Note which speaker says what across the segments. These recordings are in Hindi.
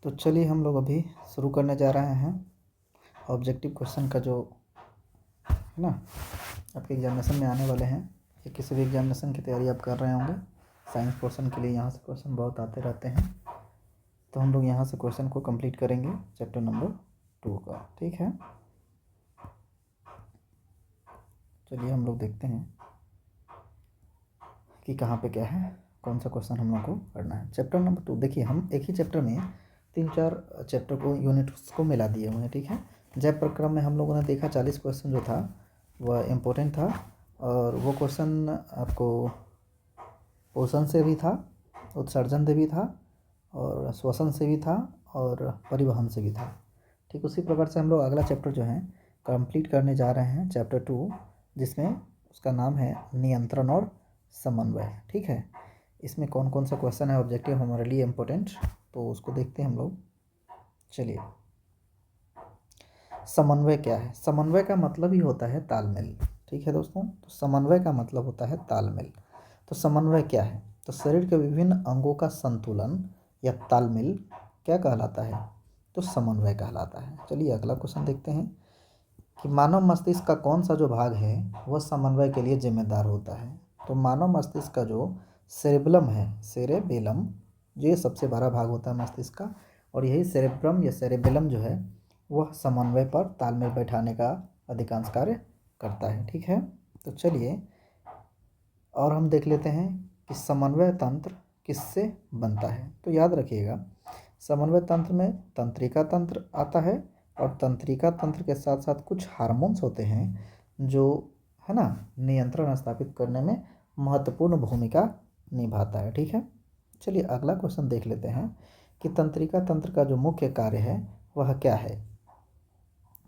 Speaker 1: तो चलिए हम लोग अभी शुरू करने जा रहे हैं ऑब्जेक्टिव क्वेश्चन का, जो है ना आपके एग्जामिनेशन में आने वाले हैं, या किसी भी एग्जामिनेशन की तैयारी आप कर रहे होंगे। साइंस पोर्शन के लिए यहाँ से क्वेश्चन बहुत आते रहते हैं, तो हम लोग यहाँ से क्वेश्चन को कंप्लीट करेंगे चैप्टर नंबर 2 का। ठीक है, चलिए हम लोग देखते हैं कि कहाँ पे क्या है, कौन सा क्वेश्चन हम लोग को करना है। चैप्टर नंबर 2 देखिए, हम एक ही चैप्टर में 3-4 चैप्टर को, यूनिट्स को मिला दिए हुए हैं। ठीक है, जैव प्रक्रम में हम लोगों ने देखा 40 क्वेश्चन जो था वह इम्पोर्टेंट था, और वो क्वेश्चन आपको पोषण से भी था, उत्सर्जन से भी था, और श्वसन से भी था, और परिवहन से भी था। ठीक, उसी प्रकार से हम लोग अगला चैप्टर जो है कंप्लीट करने जा रहे हैं, चैप्टर 2, जिसमें उसका नाम है नियंत्रण और समन्वय। ठीक है, इसमें कौन कौन सा क्वेश्चन है ऑब्जेक्टिव हमारे लिए इम्पोर्टेंट, तो उसको देखते हैं हम लोग। चलिए, समन्वय क्या है? समन्वय का मतलब ही होता है तालमेल। ठीक है दोस्तों, तो समन्वय का मतलब होता है तालमेल। तो समन्वय क्या है? तो शरीर के विभिन्न अंगों का संतुलन या तालमेल क्या कहलाता है? तो समन्वय कहलाता है। चलिए अगला क्वेश्चन देखते हैं कि मानव मस्तिष्क का कौन सा जो भाग है वह समन्वय के लिए जिम्मेदार होता है? तो मानव मस्तिष्क का जो सेरेबेलम है, सेरेबेलम, ये सबसे बड़ा भाग होता है मस्तिष्क का, और यही सेरेब्रम या सेरेबेलम जो है वह समन्वय पर तालमेल बैठाने का अधिकांश कार्य करता है। ठीक है, तो चलिए और हम देख लेते हैं कि समन्वय तंत्र किससे बनता है। तो याद रखिएगा, समन्वय तंत्र में तंत्रिका तंत्र आता है, और तंत्रिका तंत्र के साथ साथ कुछ हार्मोन्स होते हैं जो है ना नियंत्रण स्थापित करने में महत्वपूर्ण भूमिका निभाता है। ठीक है, चलिए अगला क्वेश्चन देख लेते हैं कि तंत्रिका तंत्र का जो मुख्य कार्य है वह क्या है।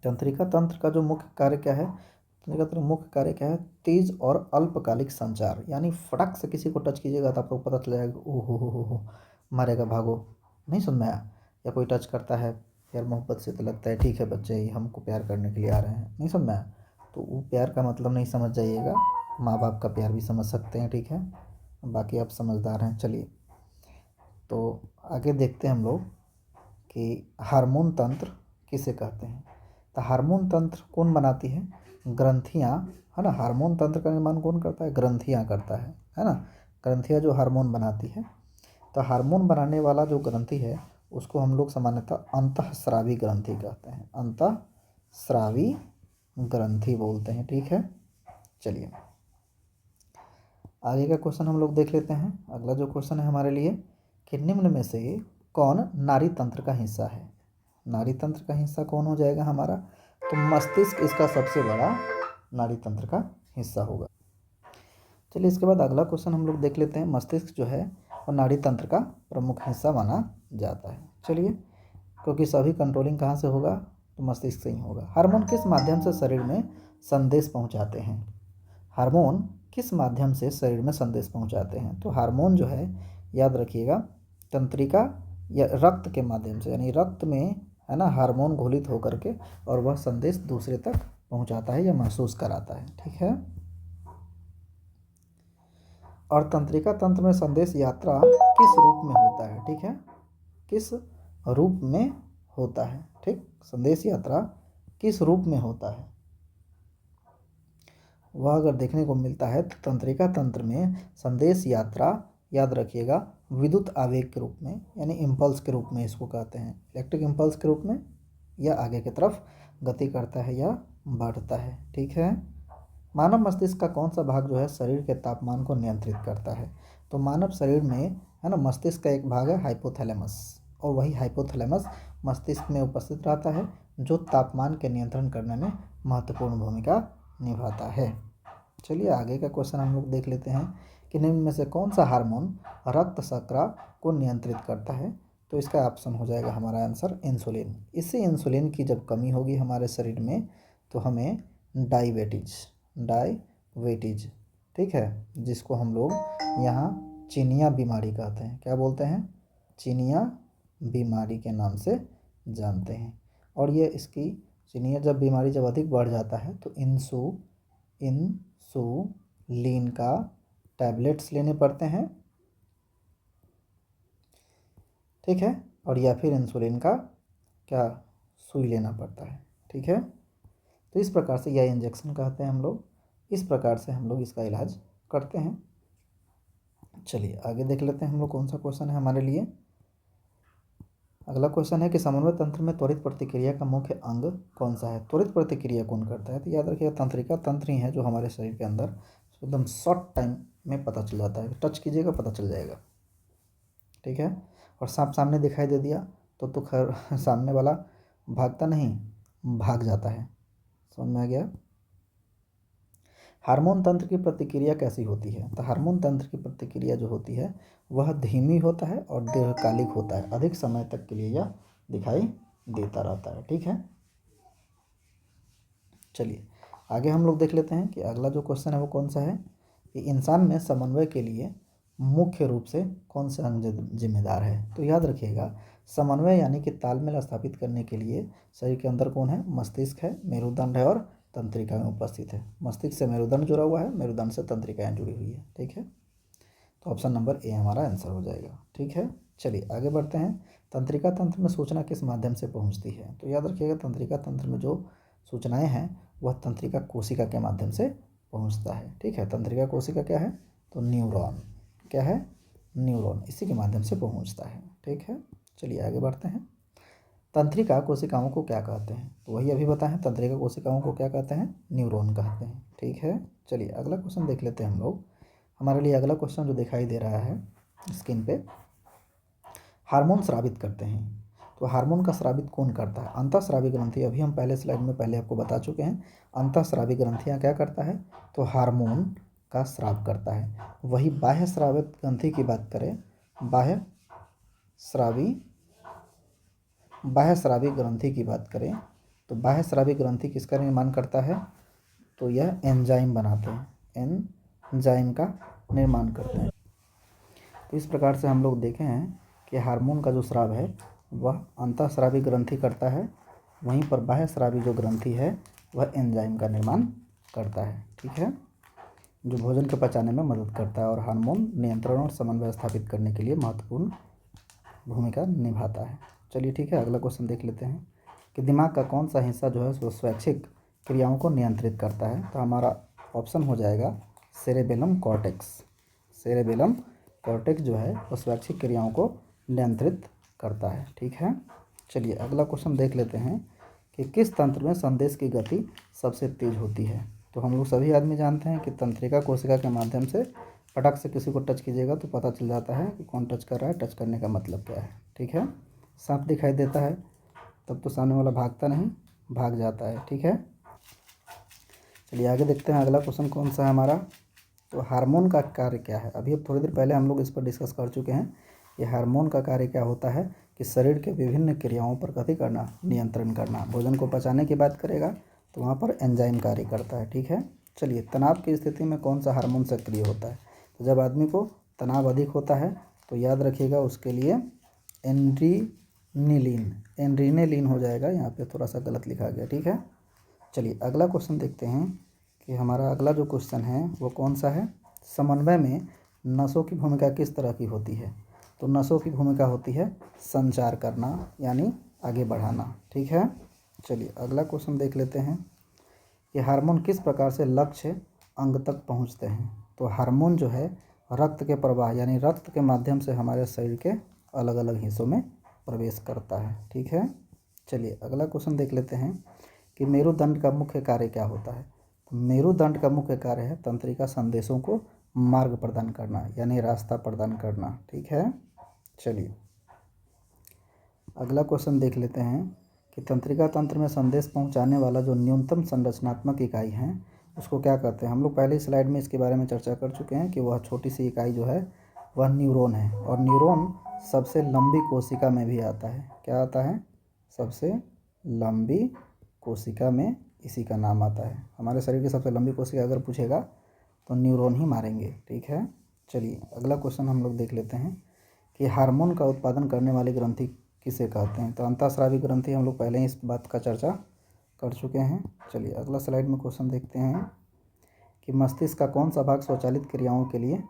Speaker 1: तंत्रिका तंत्र का जो मुख्य कार्य क्या है? तंत्रिका तंत्र मुख्य कार्य क्या है? तेज और अल्पकालिक संचार, यानी फटक से किसी को टच कीजिएगा तो आपको पता चल जाएगा, ओहो हो मारेगा भागो, नहीं समझ में आया। या कोई टच करता है प्यार मोहब्बत से, तो लगता है ठीक है बच्चे ये हमको प्यार करने के लिए आ रहे हैं, नहीं समझ में आया। तो वो प्यार का मतलब नहीं समझ जाइएगा, माँ बाप का प्यार भी समझ सकते हैं। ठीक है, बाकी आप समझदार हैं। चलिए तो आगे देखते हैं हम लोग कि हार्मोन तंत्र किसे कहते हैं। तो हार्मोन तंत्र कौन बनाती है? ग्रंथियाँ, है ना। हार्मोन तंत्र का निर्माण कौन करता है? ग्रंथियाँ करता है ना। ग्रंथियाँ जो हार्मोन बनाती है, तो हार्मोन बनाने वाला जो ग्रंथि है उसको हम लोग सामान्यतः अंतःस्रावी ग्रंथि कहते हैं, अंतःस्रावी ग्रंथि बोलते हैं। ठीक है, चलिए आगे का क्वेश्चन हम लोग देख लेते हैं। अगला जो क्वेश्चन है हमारे लिए कि निम्न में से कौन नाड़ी तंत्र का हिस्सा है? नाड़ी तंत्र का हिस्सा कौन हो जाएगा हमारा? तो मस्तिष्क इसका सबसे बड़ा नाड़ी तंत्र का हिस्सा होगा। चलिए इसके बाद अगला क्वेश्चन हम लोग देख लेते हैं। मस्तिष्क जो है वो नाड़ी तंत्र का प्रमुख हिस्सा माना जाता है। चलिए, क्योंकि सभी कंट्रोलिंग कहाँ से होगा? तो मस्तिष्क से ही होगा। हार्मोन किस माध्यम से शरीर में संदेश पहुँचाते हैं? हार्मोन किस माध्यम से शरीर में संदेश पहुँचाते हैं? तो हार्मोन जो है याद रखिएगा तंत्रिका या रक्त के माध्यम से, यानी रक्त में है ना हार्मोन घोलित होकर के, और वह संदेश दूसरे तक पहुंचाता है या महसूस कराता है। ठीक है, और तंत्रिका तंत्र में संदेश यात्रा किस रूप में होता है? ठीक है, किस रूप में होता है? ठीक, संदेश यात्रा किस रूप में होता है वह अगर देखने को मिलता है तो तंत्रिका तंत्र में संदेश यात्रा याद रखिएगा विद्युत आवेग के रूप में, यानी इम्पल्स के रूप में इसको कहते हैं, इलेक्ट्रिक इम्पल्स के रूप में, या आगे की तरफ गति करता है या बढ़ता है। ठीक है, मानव मस्तिष्क का कौन सा भाग जो है शरीर के तापमान को नियंत्रित करता है? तो मानव शरीर में है ना मस्तिष्क का एक भाग है हाइपोथैलेमस, और वही हाइपोथैलेमस मस्तिष्क में उपस्थित रहता है जो तापमान के नियंत्रण करने में महत्वपूर्ण भूमिका निभाता है। चलिए आगे का क्वेश्चन हम लोग देख लेते हैं कि निम्न में से कौन सा हार्मोन रक्त शर्करा को नियंत्रित करता है? तो इसका ऑप्शन हो जाएगा हमारा आंसर इंसुलिन। इससे इंसुलिन की जब कमी होगी हमारे शरीर में तो हमें डायबिटीज, ठीक है, जिसको हम लोग यहाँ चिनिया बीमारी कहते हैं। क्या बोलते हैं? चिनिया बीमारी के नाम से जानते हैं। और ये इसकी चिनिया जब बीमारी जब अधिक बढ़ जाता है तो इंसुलिन का टैबलेट्स लेने पड़ते हैं। ठीक है, और या फिर इंसुलिन का क्या सुई लेना पड़ता है। ठीक है, तो इस प्रकार से यह इंजेक्शन कहते हैं हम लोग, इस प्रकार से हम लोग इसका इलाज करते हैं। चलिए आगे देख लेते हैं हम लोग कौन सा क्वेश्चन है हमारे लिए। अगला क्वेश्चन है कि समन्वय तंत्र में त्वरित प्रतिक्रिया का मुख्य अंग कौन सा है। त्वरित प्रतिक्रिया कौन करता है, तो याद रखिएगा तंत्रिका तंत्र ही है जो हमारे शरीर के अंदर एकदम शॉर्ट टाइम में पता चल जाता है, टच कीजिएगा पता चल जाएगा। ठीक है, और सांप सामने दिखाई दे दिया तो खैर सामने वाला भागता नहीं, भाग जाता है। समझ में आ गया। हार्मोन तंत्र की प्रतिक्रिया कैसी होती है, तो हार्मोन तंत्र की प्रतिक्रिया जो होती है वह धीमी होता है और दीर्घकालिक होता है, अधिक समय तक के लिए यह दिखाई देता रहता है। ठीक है, चलिए आगे हम लोग देख लेते हैं कि अगला जो क्वेश्चन है वो कौन सा है कि इंसान में समन्वय के लिए मुख्य रूप से कौन सा अंग जिम्मेदार है। तो याद रखिएगा समन्वय यानी कि तालमेल स्थापित करने के लिए शरीर के अंदर कौन है, मस्तिष्क है, मेरुदंड है और तंत्रिका में उपस्थित है। मस्तिष्क से मेरुदंड जुड़ा हुआ है, मेरुदंड से तंत्रिकाएं जुड़ी हुई है। ठीक है, तो ऑप्शन नंबर ए हमारा आंसर हो जाएगा। ठीक है, चलिए आगे बढ़ते हैं। तंत्रिका तंत्र में सूचना किस माध्यम से पहुंचती है, तो याद रखिएगा तंत्रिका तंत्र में जो सूचनाएं हैं वह तंत्रिका कोशिका के माध्यम से पहुंचता है। ठीक है, तंत्रिका कोशिका क्या है, तो न्यूरॉन, क्या है, न्यूरॉन, इसी के माध्यम से पहुंचता है। ठीक है, चलिए आगे बढ़ते हैं। तंत्रिका कोशिकाओं को क्या कहते हैं, तो वही अभी बताएं, तंत्रिका कोशिकाओं को क्या कहते हैं, न्यूरॉन कहते हैं। ठीक है, चलिए अगला क्वेश्चन देख लेते हैं हम लोग। हमारे लिए अगला क्वेश्चन जो दिखाई दे रहा है स्क्रीन पे, हार्मोन स्रावित करते हैं, तो हार्मोन का स्रावित कौन करता है, अंतःस्रावी ग्रंथि। अभी हम पहले स्लाइड में पहले आपको बता चुके हैं, अंतःस्रावी ग्रंथियाँ क्या करता है, तो हार्मोन का स्राव करता है। वही बाह्य स्रावित ग्रंथि की बात करें, बाह्य स्रावी ग्रंथि की बात करें तो बाह्य स्रावी ग्रंथि किसका निर्माण करता है, तो यह एंजाइम बनाते हैं, एंजाइम का निर्माण करते हैं। तो इस प्रकार से हम लोग देखे हैं कि हार्मोन का जो स्राव है वह अंतःस्रावी ग्रंथि करता है, वहीं पर बाह्य स्रावी जो ग्रंथि है वह एंजाइम का निर्माण करता है। ठीक है, जो भोजन को पचाने में मदद करता है और हार्मोन नियंत्रण और समन्वय स्थापित करने के लिए महत्वपूर्ण भूमिका निभाता है। चलिए ठीक है, अगला क्वेश्चन देख लेते हैं कि दिमाग का कौन सा हिस्सा जो है वो स्वैच्छिक क्रियाओं को नियंत्रित करता है, तो हमारा ऑप्शन हो जाएगा सेरेबेलम कॉर्टेक्स। सेरेबेलम कॉर्टेक्स जो है वो स्वैच्छिक क्रियाओं को नियंत्रित करता है। ठीक है, चलिए अगला क्वेश्चन देख लेते हैं कि किस तंत्र में संदेश की गति सबसे तेज होती है। तो हम लोग सभी आदमी जानते हैं कि तंत्रिका कोशिका के माध्यम से पटक से किसी को टच कीजिएगा तो पता चल जाता है कि कौन टच कर रहा है, टच करने का मतलब क्या है। ठीक है, सांप दिखाई देता है तब तो सामने वाला भागता नहीं, भाग जाता है। ठीक है, चलिए आगे देखते हैं अगला क्वेश्चन कौन सा है हमारा, तो हार्मोन का कार्य क्या है। अभी अब थोड़ी देर पहले हम लोग इस पर डिस्कस कर चुके हैं। ये हार्मोन का कार्य क्या होता है कि शरीर के विभिन्न क्रियाओं पर गति करना, नियंत्रण करना। भोजन को पचाने की बात करेगा तो वहाँ पर एंजाइम कार्य करता है। ठीक है, चलिए तनाव की स्थिति में कौन सा हार्मोन सक्रिय होता है, तो जब आदमी को तनाव अधिक होता है तो याद रखिएगा उसके लिए एड्रेनालिन हो जाएगा, यहाँ पे थोड़ा सा गलत लिखा गया। ठीक है, चलिए अगला क्वेश्चन देखते हैं कि हमारा अगला जो क्वेश्चन है वो कौन सा है, समन्वय में नसों की भूमिका किस तरह की होती है। तो नसों की भूमिका होती है संचार करना यानी आगे बढ़ाना। ठीक है, चलिए अगला क्वेश्चन देख लेते हैं कि हार्मोन किस प्रकार से लक्ष्य अंग तक पहुंचते हैं। तो हार्मोन जो है रक्त के प्रवाह यानी रक्त के माध्यम से हमारे शरीर के अलग अलग हिस्सों में प्रवेश करता है। ठीक है, चलिए अगला क्वेश्चन देख लेते हैं कि मेरुदंड का मुख्य कार्य क्या होता है। तो मेरुदंड का मुख्य कार्य है तंत्रिका संदेशों को मार्ग प्रदान करना यानी रास्ता प्रदान करना। ठीक है, चलिए अगला क्वेश्चन देख लेते हैं कि तंत्रिका तंत्र में संदेश पहुंचाने वाला जो न्यूनतम संरचनात्मक इकाई है उसको क्या कहते हैं। हम लोग पहली स्लाइड में इसके बारे में चर्चा कर चुके हैं कि वह छोटी सी इकाई जो है वह न्यूरॉन है, और न्यूरॉन सबसे लंबी कोशिका में भी आता है। क्या आता है, सबसे लंबी कोशिका में इसी का नाम आता है। हमारे शरीर की सबसे लंबी कोशिका अगर पूछेगा तो न्यूरॉन ही मारेंगे। ठीक है, चलिए अगला क्वेश्चन हम लोग देख लेते हैं कि हार्मोन का उत्पादन करने वाली ग्रंथि किसे कहते हैं। तो अंतःस्रावी ग्रंथि हम लोग पहले ही इस बात का चर्चा कर चुके हैं। चलिए अगला स्लाइड में क्वेश्चन देखते हैं कि मस्तिष्क का कौन सा भाग स्वचालित क्रियाओं के लिए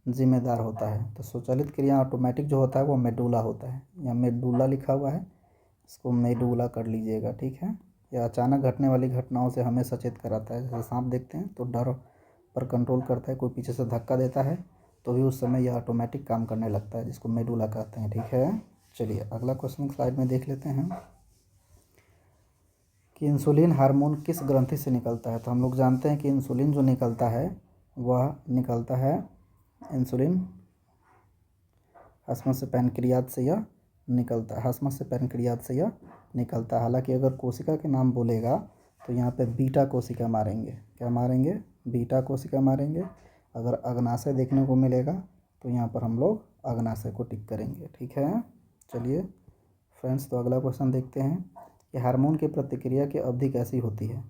Speaker 1: जिम्मेदार होता है। तो स्वचालित क्रिया ऑटोमेटिक जो होता है वो मेडुला होता है। यहाँ मेडुला लिखा हुआ है, इसको मेडुला कर लीजिएगा, ठीक है। यह अचानक घटने वाली घटनाओं से हमें सचेत कराता है। जैसे सांप देखते हैं तो डर पर कंट्रोल करता है, कोई पीछे से धक्का देता है तो भी उस समय यह ऑटोमेटिक काम करने लगता है, जिसको मेडुला कहते हैं, ठीक है। चलिए अगला क्वेश्चन स्लाइड में देख लेते हैं कि इंसुलिन हार्मोन किस ग्रंथि से निकलता है। तो हम लोग जानते हैं कि इंसुलिन जो निकलता है वह निकलता है, इंसुलिन हस्मत से पैनक्रियाज से यह निकलता है, हस्मत से पैनक्रियाज से यह निकलता है। हालांकि अगर कोशिका के नाम बोलेगा तो यहाँ पे बीटा कोशिका मारेंगे, क्या मारेंगे, बीटा कोशिका मारेंगे। अगर अग्नाशय देखने को मिलेगा तो यहाँ पर हम लोग अग्नाशय को टिक करेंगे, ठीक है। चलिए फ्रेंड्स, तो अगला क्वेश्चन देखते हैं कि हार्मोन की प्रतिक्रिया की अवधि कैसी होती है।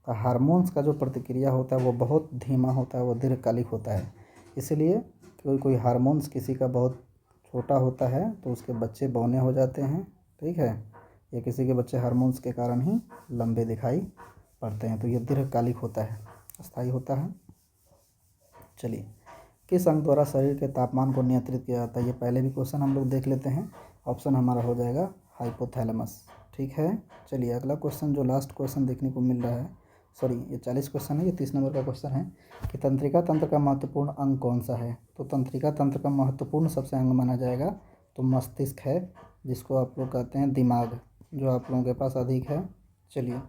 Speaker 1: तो हार्मोन्स का जो प्रतिक्रिया होता है वो बहुत धीमा होता है, वो दीर्घकालिक होता है। इसलिए कोई हार्मोन्स किसी का बहुत छोटा होता है तो उसके बच्चे बौने हो जाते हैं, ठीक है, या किसी के बच्चे हार्मोन्स के कारण ही लंबे दिखाई पड़ते हैं। तो ये दीर्घकालिक होता है, अस्थायी होता है। चलिए, किस अंग द्वारा शरीर के तापमान को नियंत्रित किया जाता है। ये पहले भी क्वेश्चन हम लोग देख लेते हैं। ऑप्शन हमारा हो जाएगा हाइपोथैलेमस, ठीक है। चलिए अगला क्वेश्चन जो लास्ट क्वेश्चन देखने को मिल रहा है, सॉरी ये 40 क्वेश्चन है, ये 30 नंबर का क्वेश्चन है कि तंत्रिका तंत्र का महत्वपूर्ण अंग कौन सा है। तो तंत्रिका तंत्र का महत्वपूर्ण सबसे अंग माना जाएगा तो मस्तिष्क है, जिसको आप लोग कहते हैं दिमाग, जो आप लोगों के पास अधिक है। चलिए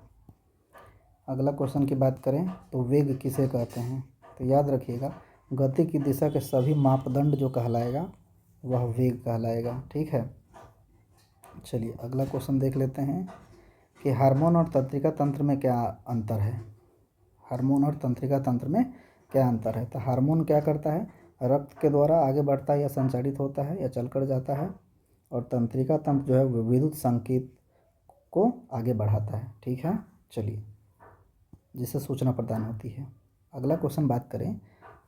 Speaker 1: अगला क्वेश्चन की बात करें तो वेग किसे कहते हैं। तो याद रखिएगा, गति की दिशा के सभी मापदंड जो कहलाएगा वह वेग कहलाएगा, ठीक है। चलिए अगला क्वेश्चन देख लेते हैं कि हार्मोन और तंत्रिका तंत्र में क्या अंतर है। हार्मोन और तंत्रिका तंत्र में क्या अंतर है। तो हार्मोन क्या करता है, रक्त के द्वारा आगे बढ़ता है या संचारित होता है या चलकर जाता है, और तंत्रिका तंत्र जो है वो विद्युत संकेत को आगे बढ़ाता है, ठीक है। चलिए, जिससे सूचना प्रदान होती है। अगला क्वेश्चन बात करें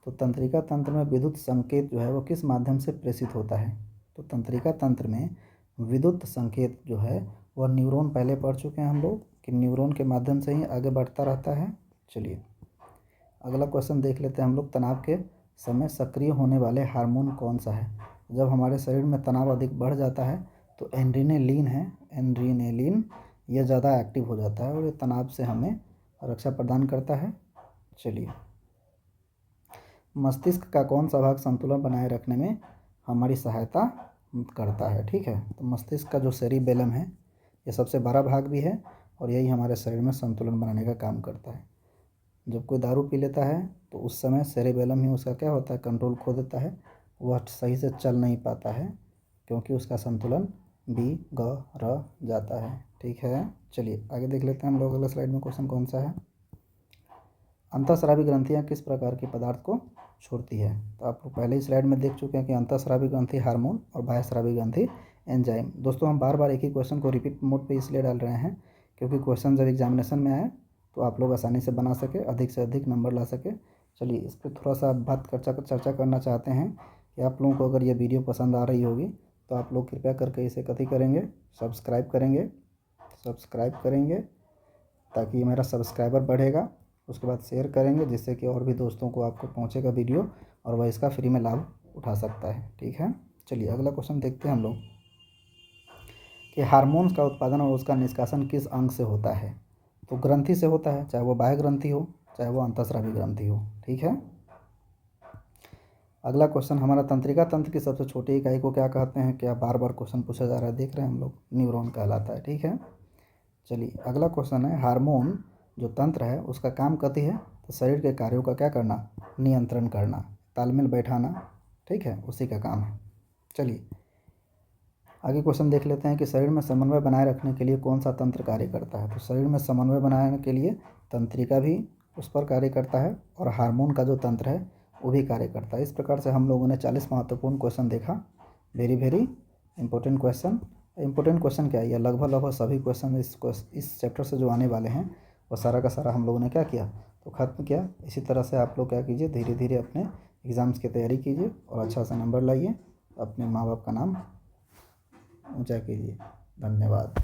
Speaker 1: तो तंत्रिका तंत्र में विद्युत संकेत जो है वो किस माध्यम से प्रेषित होता है। तो तंत्रिका तंत्र में विद्युत संकेत जो है वह न्यूरॉन, पहले पढ़ चुके हैं हम लोग कि न्यूरॉन के माध्यम से ही आगे बढ़ता रहता है। चलिए अगला क्वेश्चन देख लेते हैं हम लोग, तनाव के समय सक्रिय होने वाले हार्मोन कौन सा है। जब हमारे शरीर में तनाव अधिक बढ़ जाता है तो एड्रेनालिन है, एड्रेनालिन यह ज़्यादा एक्टिव हो जाता है और ये तनाव से हमें रक्षा प्रदान करता है। चलिए, मस्तिष्क का कौन सा भाग संतुलन बनाए रखने में हमारी सहायता करता है, ठीक है। तो मस्तिष्क का जो सेरिबेलम है ये सबसे बड़ा भाग भी है और यही हमारे शरीर में संतुलन बनाने का काम करता है। जब कोई दारू पी लेता है तो उस समय सेरिबेलम ही उसका क्या होता है, कंट्रोल खो देता है, वह सही से चल नहीं पाता है क्योंकि उसका संतुलन बिगड़ जाता है, ठीक है। चलिए आगे देख लेते हैं हम लोग, अगला स्लाइड में क्वेश्चन कौन सा है। अंतःस्रावी ग्रंथियाँ किस प्रकार के पदार्थ को छोड़ती है। तो आप लोग पहले ही स्लाइड में देख चुके हैं कि अंतःस्रावी ग्रंथि हार्मोन और बाह्यस्रावी ग्रंथि एंजाइम। दोस्तों हम बार बार एक ही क्वेश्चन को रिपीट मोड पे इसलिए डाल रहे हैं क्योंकि क्वेश्चन जब एग्जामिनेशन में आए तो आप लोग आसानी से बना सके, अधिक से अधिक नंबर ला सके। चलिए इस पर थोड़ा सा बात चर्चा करना चाहते हैं कि आप लोगों को अगर ये वीडियो पसंद आ रही होगी तो आप लोग कृपया करके इसे कथी करेंगे, सब्सक्राइब करेंगे ताकि मेरा सब्सक्राइबर बढ़ेगा। उसके बाद शेयर करेंगे जिससे कि और भी दोस्तों को आपको पहुंचेगा वीडियो और वह इसका फ्री में लाभ उठा सकता है, ठीक है। चलिए अगला क्वेश्चन देखते हैं हम लोग कि हार्मोन्स का उत्पादन और उसका निष्कासन किस अंग से होता है। तो ग्रंथि से होता है, चाहे वो बाह्य ग्रंथि हो चाहे वो अंतःस्रावी ग्रंथि हो, ठीक है। अगला क्वेश्चन हमारा, तंत्रिका तंत्र की सबसे छोटी इकाई को क्या कहते हैं। क्या बार बार क्वेश्चन पूछा जा रहा है, देख रहे हैं हम लोग, न्यूरॉन कहलाता है, ठीक है। चलिए अगला क्वेश्चन है, हार्मोन जो तंत्र है उसका काम कथी है। तो शरीर के कार्यों का क्या करना, नियंत्रण करना, तालमेल बैठाना, ठीक है, उसी का काम है। चलिए आगे क्वेश्चन देख लेते हैं कि शरीर में समन्वय बनाए रखने के लिए कौन सा तंत्र कार्य करता है। तो शरीर में समन्वय बनाने के लिए तंत्रिका भी उस पर कार्य करता है और हार्मोन का जो तंत्र है वो भी कार्य करता है। इस प्रकार से हम लोगों ने 40 महत्वपूर्ण क्वेश्चन देखा। वेरी वेरी इंपॉर्टेंट क्वेश्चन क्या है, या लगभग सभी क्वेश्चन इस चैप्टर से जो आने वाले हैं वो सारा का सारा हम लोगों ने क्या किया, तो ख़त्म किया। इसी तरह से आप लोग क्या कीजिए, धीरे धीरे अपने एग्ज़ाम्स की तैयारी कीजिए और अच्छा सा नंबर लाइए, अपने माँ बाप का नाम ऊँचा कीजिए। धन्यवाद।